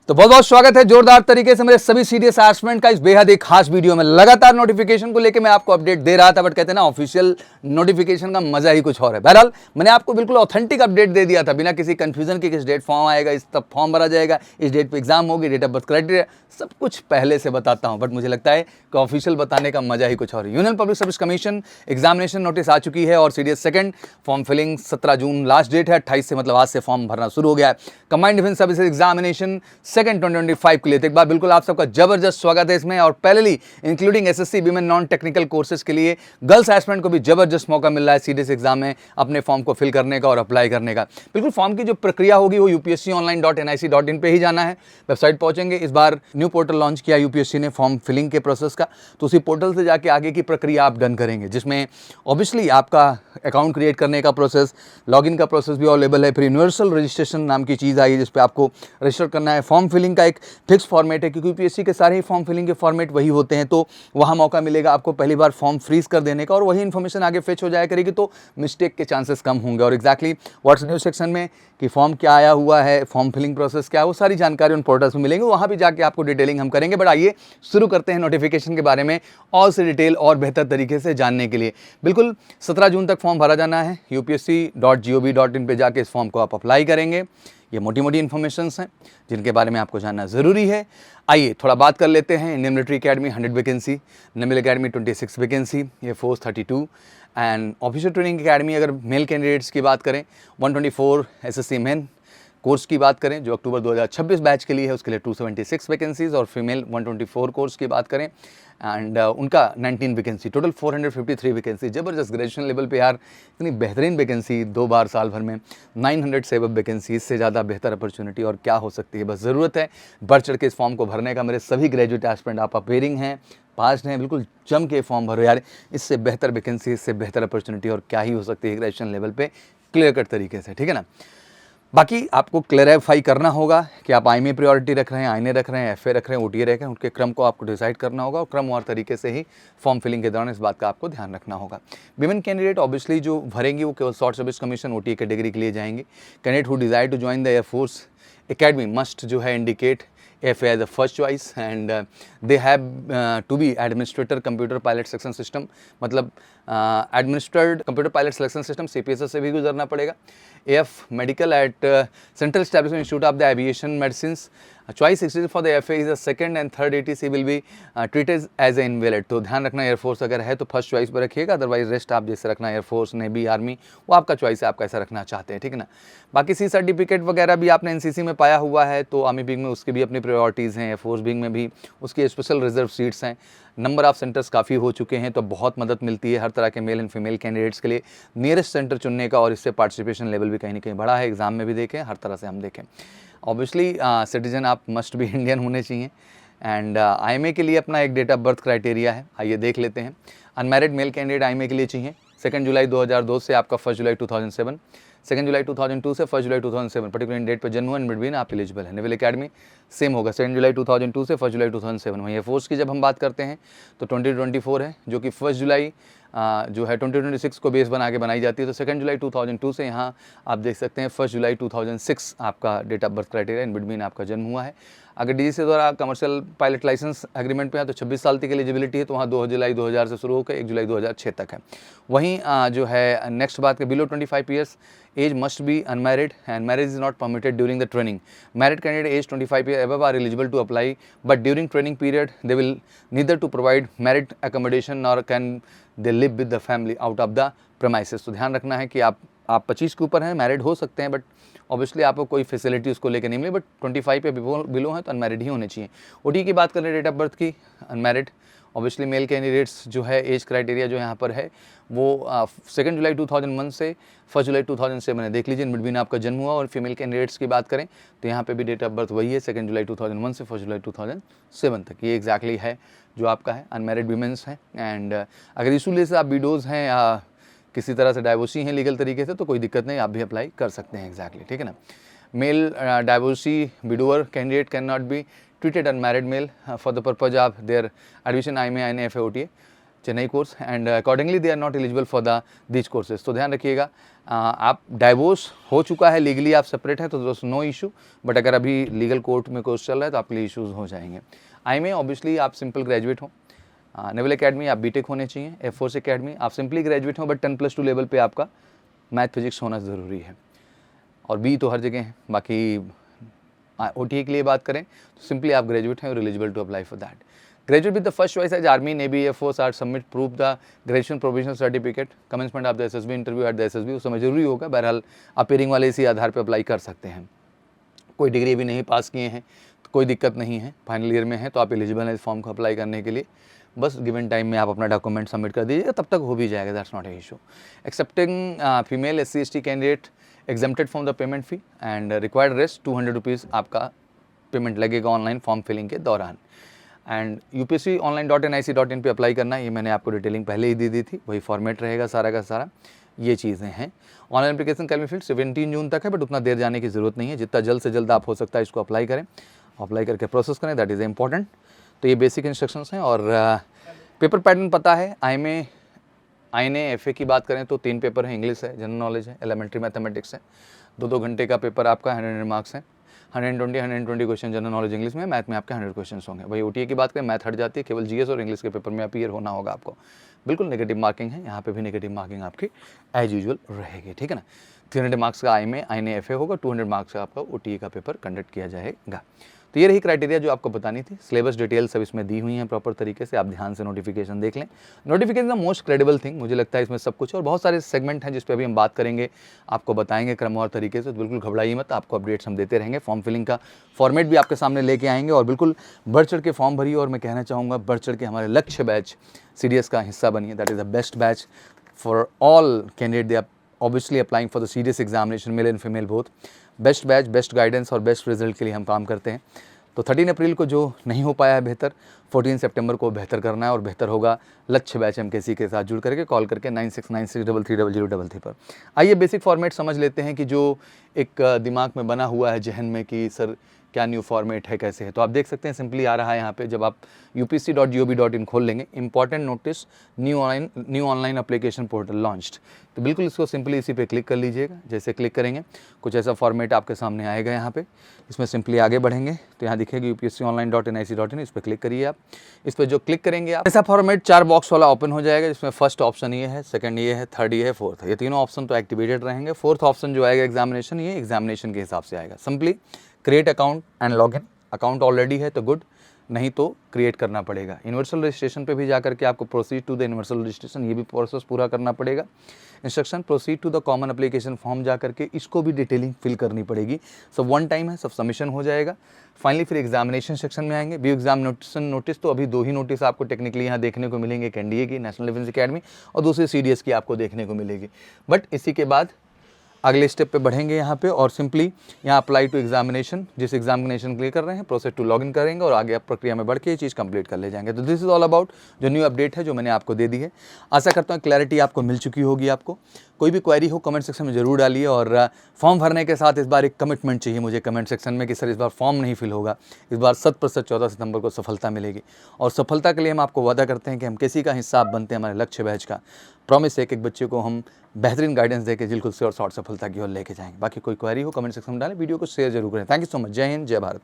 तो बहुत बहुत स्वागत है जोरदार तरीके से मेरे सभी सीडीएस एस्पिरेंट का इस बेहद एक खास वीडियो में। लगातार नोटिफिकेशन को लेकर मैं आपको अपडेट दे रहा था, बट कहते हैं ना ऑफिशियल नोटिफिकेशन का मजा ही कुछ और है। बहरहाल मैंने आपको बिल्कुल ऑथेंटिक अपडेट दे दिया था बिना किसी कंफ्यूजन के, किस डेट फॉर्म आएगा, इस तब फॉर्म भरा जाएगा, इस डेट पे एग्जाम होगी, डेट ऑफ बर्थ क्राइटेरिया सब कुछ पहले से बताता हूं। बट मुझे लगता है कि ऑफिशियल बताने का मजा ही कुछ और है। Union Public Service Commission examination notice आ चुकी है और CDS second form filling 17 June last date है। 28 से मतलब आज से फॉर्म भरना शुरू हो गया है। Combined defence services examination second 2025 के लिए। तो एक बार बिल्कुल आप सबका जबरदस्त स्वागत है इसमें। और पहले including SSC women non technical courses के लिए गर्ल्स एस्पिरेंट को भी जबरदस्त मौका मिल रहा है सीडीएस एग्जाम में अपने फॉर्म को फिल करने का और अप्लाई करने का। बिल्कुल फॉर्म की जो प्रक्रिया होगी वो upsconline.nic.in पे ही जाना है, वेबसाइट पहुंचेंगे। इस बार न्यू पोर्टल लॉन्च किया यूपीएससी ने फॉर्म फिलिंग के प्रोसेस का, तो उसी पोर्टल से जाके आगे की प्रक्रिया आप डन करेंगे, जिसमें ऑब्वियसली आपका अकाउंट क्रिएट करने का प्रोसेस, लॉगिन का प्रोसेस भी अवेलेबल है। फिर यूनिवर्सल रजिस्ट्रेशन नाम की चीज़ आई है जिस पे आपको रजिस्टर करना है। फॉर्म फिलिंग का एक फिक्स फॉर्मेट है क्योंकि यूपीएससी के सारे ही फॉर्म फिलिंग के फॉर्मेट वही होते हैं, तो वहाँ मौका मिलेगा आपको पहली बार फॉर्म फ्रीज कर देने का और वही इन्फॉर्मेशन आगे फेच हो जाया करेगी, तो मिस्टेक के चांसेस कम होंगे। और एग्जैक्टली व्हाट्स न्यूज सेक्शन में कि फॉर्म क्या आया हुआ है, फॉर्म फिलिंग प्रोसेस क्या है, वो सारी जानकारी उन पोर्टल्स में मिलेंगे, वहाँ भी जाके आपको डिटेलिंग हम करेंगे। बट आइए शुरू करते हैं नोटिफिकेशन के बारे में और से डिटेल और बेहतर तरीके से जानने के लिए। बिल्कुल 17 जून तक फॉर्म भरा जाना है। upsc.gov.in पे जाके इस फॉर्म को आप अप्लाई करेंगे। ये मोटी मोटी इन्फॉर्मेशंस हैं जिनके बारे में आपको जानना ज़रूरी है। आइए थोड़ा बात कर लेते हैं। Indian Military Academy 100 vacancy, Naval Academy 26 vacancy, ये force 32 and Officer Training Academy अगर मेल कैंडिडेट्स की बात करें 124, एसएससी मेन कोर्स की बात करें जो अक्टूबर 2026 बैच के लिए है उसके लिए 276 वैकेंसीज, और फीमेल 124 कोर्स की बात करें एंड उनका 19 वैकेंसी, टोटल 453 वैकेंसी। जबरदस्त ग्रेजुएशन लेवल पे यार इतनी बेहतरीन वैकेंसी 2 बार साल भर में 900 से अब वैकेंसी, इससे ज़्यादा बेहतर अपॉर्चुनिटी और क्या हो सकती है। बस ज़रूरत है बढ़ चढ़ के इस फॉर्म को भरने का। मेरे सभी ग्रेजुएट एस्पिरेंट आप अपेयरिंग हैं, पास्ट हैं, बिल्कुल जम के फॉर्म भरो यार। इससे बेहतर वैकेंसी, इससे बेहतर अपॉर्चुनिटी और क्या ही हो सकती है ग्रेजुएशन लेवल पे क्लियर कट तरीके से, ठीक है ना। बाकी आपको क्लैरिफाई करना होगा कि आप आई में प्रायोरिटी रख रहे हैं, आईने रख रहे हैं, एफए रख रहे हैं, ओटीए रख रहे हैं, उनके क्रम को आपको डिसाइड करना होगा और क्रमवार तरीके से ही फॉर्म फिलिंग के दौरान इस बात का आपको ध्यान रखना होगा। विमेन कैंडिडेट ऑब्वियसली जो भरेंगी वो केवल short service commission OTA category के लिए जाएंगे। Candidate who desire to join the air force academy must जो है indicate FA as a first choice and they have to be administrator computer pilot selection system, मतलब administered computer pilot selection system CPSS से भी गुजरना पड़ेगा। AF medical at Central Establishment Institute of the Aviation Medicines, choice exclusive for the FA is the second and third ATC will be treated as an invalid। तो ध्यान रखना air force अगर है तो फर्स्ट चॉइस पर रखिएगा, अदरवाइज रेस्ट आप जैसे रखना एयरफोर्स, नेवी, आर्मी, वो आपका चॉइस है, आप कैसा रखना चाहते हैं, ठीक है ना। बाकी सी सर्टिफिकेट वगैरह भी आपने एनसीसी में पाया हुआ है तो आर्मी विंग में उसकी भी अपनी प्रायोरिटीज़ हैं, एयरफोर्स विंग में भी उसकी स्पेशल रिजर्व सीट्स हैं। नंबर ऑफ सेंटर्स काफ़ी हो चुके हैं तो बहुत मदद मिलती है हर तरह के मेल एंड फीमेल कैंडिडेट्स के लिए नियरेस्ट सेंटर चुनने का, और इससे पार्टिसिपेशन लेवल भी कहीं ना कहीं बढ़ा है। एग्जाम में भी देखें, हर तरह से हम देखें। ऑब्वियसली सिटीजन आप मस्ट भी इंडियन होने चाहिए एंड आईएमए के लिए अपना एक डेट ऑफ बर्थ क्राइटेरिया है, आइए देख लेते हैं। अनमैरिड मेल कैंडिडेट आईएमए के लिए चाहिए 2 जुलाई 2002 से आपका 1 जुलाई 2007, 2 जुलाई 2002 से 1 जुलाई 2007 पर्टिकुलर डेट पर जन्म हुआ, इन बिटवीन आप एलिजिबल है। नेवल अकेडमी सेम होगा 2 जुलाई 2002 से 1 जुलाई 2007। वहीं एयरफोर्स की जब हम बात करते हैं तो 2024 है जो कि 1 जुलाई जो है 2026 को बेस बना के बनाई जाती है, तो 2 जुलाई 2002 से यहाँ आप देख सकते हैं 1 जुलाई 2006 आपका date of birth criteria, in between आपका जन्म हुआ है। अगर डीजीसी द्वारा कमर्शियल पायलट लाइसेंस एग्रीमेंट पे है तो 26 साल तक की एलिजिबिलिटी है, तो वहाँ 2 जुलाई 2000 से शुरू होकर 1 जुलाई 2006 तक है। वहीं जो है नेक्स्ट बात below 25 years age must be unmarried and marriage is not permitted during the training. Married candidate age 25 year above are eligible to apply but during training period they will neither to provide married accommodation और can they live with the family out of the premises. तो ध्यान रखना है कि आप 25 के ऊपर हैं, मैरिड हो सकते हैं, बट ऑब्वियसली आपको कोई फैसिलिटी उसको लेकर नहीं मिली, बट 25 पे बिलो हैं तो अनमैरिड ही होने चाहिए। ओटी की बात करें डेट ऑफ बर्थ की, अनमैरिड। ऑब्वियसली मेल कैंडिडेट्स जो है एज क्राइटेरिया जो यहाँ पर है वो 2 जुलाई 2001 से 1 जुलाई 2007 है, देख लीजिए इन बिटवीन आपका जन्म हुआ। और फीमेल कैंडिडेट्स की बात करें तो यहाँ पे भी डेट ऑफ बर्थ वही है 2 जुलाई 2001 से 1 जुलाई 2007 तक, ये एग्जैक्टली है जो आपका है। अनमैरिड वीमेंस हैं एंड अगर इशू से आप विडोज़ हैं या किसी तरह से डाइवोर्सी हैं लीगल तरीके से तो कोई दिक्कत नहीं, आप भी अप्लाई कर सकते हैं एग्जैक्टली, ठीक है ना। Male divorcee widower candidate can not be treated unmarried male for the purpose of their admission I में N F OTA Chennai course, and accordingly they are not eligible for the these courses. तो ध्यान रखिएगा, आप divorce हो चुका है, legally आप separate है तो दोस्त नो इशू, बट अगर अभी लीगल कोर्ट में कोर्स चल रहा है तो आपके लिए इशूज़ हो जाएंगे। IMA ऑब्वियसली आप सिंपल ग्रेजुएट हो, नेवल एकेडमी आप बीटेक होने चाहिए, एयरफोर्स एकेडमी आप सिंपली ग्रेजुएट हो, बट 10+2 लेवल पे आपका मैथ फिजिक्स होना ज़रूरी है, और बी तो हर जगह है। बाकी OTA के लिए बात करें तो सिंपली आप ग्रेजुएट हैं और eligible to apply for that. Graduate with the first choice as army, navy, air force are submit proof the graduation provisional certificate, commencement of the SSB interview at the SSB, उस समय जरूरी होगा। बहरहाल appearing वाले इसी आधार पर अप्लाई कर सकते हैं। कोई डिग्री भी नहीं पास किए हैं तो कोई दिक्कत नहीं है, फाइनल ईयर में है तो आप एलिजिबल हैं इस फॉर्म को अप्लाई करने के लिए। बस गिवन टाइम में आप अपना डॉक्यूमेंट सबमिट कर दीजिएगा, तब तक हो भी जाएगा, that's not a issue. Accepting female SC ST candidate exempted from the payment fee and required rest 200 rupees आपका पेमेंट लगेगा ऑनलाइन फॉर्म फिलिंग के दौरान। एंड UPSC-online.nic.in पे अप्लाई करना, ये मैंने आपको डिटेलिंग पहले ही दी थी, वही फॉर्मेट रहेगा सारा का सारा, ये चीज़ें हैं। Online application can be filled 17 जून तक है, बट उतना देर जाने की ज़रूरत नहीं है, जितना जल्द से जल्द आप हो सकता है इसको अप्लाई करें, अप्लाई करके प्रोसेस करें, दैट इज़ इंपॉर्टेंट। तो ये बेसिक इंस्ट्रक्शंस हैं। और पेपर पैटर्न पता है, INA FA की बात करें तो 3 पेपर हैं, इंग्लिश है, जनरल नॉलेज है, एलिमेंट्री मैथमेटिक्स है। 2-2 घंटे का पेपर आपका 100 मार्क्स है, 120 क्वेश्चन जनरल नॉलेज इंग्लिश में, मैथ में आपके 100 क्वेश्चन होंगे। वही OTA की बात करें, मैथ हट जाती है, केवल GS और इंग्लिश के पेपर में अपीयर होना होगा आपको। बिल्कुल नेगेटिव मार्किंग है, यहाँ पे भी नेगेटिव मार्किंग आपकी एज यूजुअल रहेगी, ठीक है ना। 300 मार्क्स का INA FA होगा, 200 मार्क्स का आपका OTA का पेपर कंडक्ट किया जाएगा। तो ये रही क्राइटेरिया जो आपको बतानी थी। सिलेबस डिटेल सब इसमें दी हुई हैं प्रॉपर तरीके से, आप ध्यान से नोटिफिकेशन देख लें। Notification the most credible thing, मुझे लगता है इसमें सब कुछ, और बहुत सारे सेगमेंट हैं जिस पे अभी हम बात करेंगे, आपको बताएंगे क्रमवार तरीके से, तो बिल्कुल घबराइए मत, आपको अपडेट्स हम देते रहेंगे। फॉर्म फिलिंग का फॉर्मेट भी आपके सामने लेके आएंगे, और बिल्कुल बढ़ चढ़ के फॉर्म भरिए। और मैं कहना चाहूँगा, बढ़ चढ़ के हमारे लक्ष्य बैच CDS का हिस्सा बनिए, that is the best batch for all candidate, they are obviously applying for the CDS examination, male and female both. Best batch, best guidance और बेस्ट रिजल्ट के लिए हम काम करते हैं। तो 13 अप्रैल को जो नहीं हो पाया है बेहतर, 14 सितंबर को बेहतर करना है, और बेहतर होगा लक्ष्य बैच MKC के साथ जुड़ करके। कॉल करके 9696330000 पर। आइए बेसिक फॉर्मेट समझ लेते हैं कि जो एक दिमाग में बना हुआ है जहन में कि सर क्या न्यू फॉर्मेट है, कैसे है। तो आप देख सकते हैं, सिंपली आ रहा है यहाँ पे, जब आप upsc.gov.in खोल लेंगे, important notice, new online application portal launched, तो बिल्कुल इसको सिंपली इसी पे क्लिक कर लीजिएगा। जैसे क्लिक करेंगे कुछ ऐसा फॉर्मेट आपके सामने आएगा यहाँ पे। इसमें सिंपली आगे बढ़ेंगे तो यहाँ दिखेगी upsc-online.nic.in, इस पर क्लिक करिए आप। इस पर जो क्लिक करेंगे आप, ऐसा फॉर्मेट 4 बॉक्स वाला ओपन हो जाएगा, जिसमें फर्स्ट ऑप्शन ये है, सेकंड ये है, थर्ड ये है, फोर्थ है। ये तीनों ऑप्शन तो एक्टिवेटेड रहेंगे। फोर्थ ऑप्शन जो आएगा एग्जामिनेशन, ये एग्जामिनेशन के हिसाब से आएगा। Simply create account and login, account already है तो गुड, नहीं तो क्रिएट करना पड़ेगा। यूनिवर्सल रजिस्ट्रेशन पे भी जाकर के आपको proceed to the universal registration, ये भी प्रोसेस पूरा करना पड़ेगा। Instruction proceed to the common application form जाकर के इसको भी डिटेलिंग फिल करनी पड़ेगी। सब वन टाइम है, सब सबमिशन हो जाएगा। फाइनली फिर एग्जामिनेशन सेक्शन में आएंगे। व्यू एग्जामिनेशन नोटिस, तो अभी 2 ही नोटिस आपको टेक्निकली यहाँ देखने को मिलेंगे, एक NDA की, नेशनल डिफेंस अकेडमी, और दूसरी CDS की आपको देखने को मिलेगी। बट इसी के बाद अगले स्टेप पे बढ़ेंगे यहाँ पे, और सिंपली यहाँ अप्लाई टू एग्जामिनेशन, जिस एग्जामिनेशन के लिए कर रहे हैं, प्रोसेस टू लॉगिन करेंगे, और आगे आप प्रक्रिया में बढ़ के ये चीज़ कंप्लीट कर ले जाएंगे। तो दिस इज ऑल अबाउट जो न्यू अपडेट है, जो मैंने आपको दे दी है। आशा करता हूँ क्लैरिटी आपको मिल चुकी होगी। आपको कोई भी क्वेरी हो कमेंट सेक्शन में जरूर डालिए, और फॉर्म भरने के साथ इस बार एक कमिटमेंट चाहिए मुझे कमेंट सेक्शन में कि सर इस बार फॉर्म नहीं फिल होगा, इस बार 100% 14 सितंबर को सफलता मिलेगी। और सफलता के लिए हम आपको वादा करते हैं कि हम किसी का हिस्सा आप बनते हैं हमारे लक्ष्य बैच का। प्रॉमिस है एक बच्चे को हम बेहतरीन गाइडेंस देके बिल्कुल श्योर शॉर्ट सफलता की ओर लेके जाएंगे। बाकी कोई क्वेरी हो कमेंट सेक्शन में डालें, वीडियो को शेयर जरूर करें। Thank you so much. जय हिंद, जय भारत।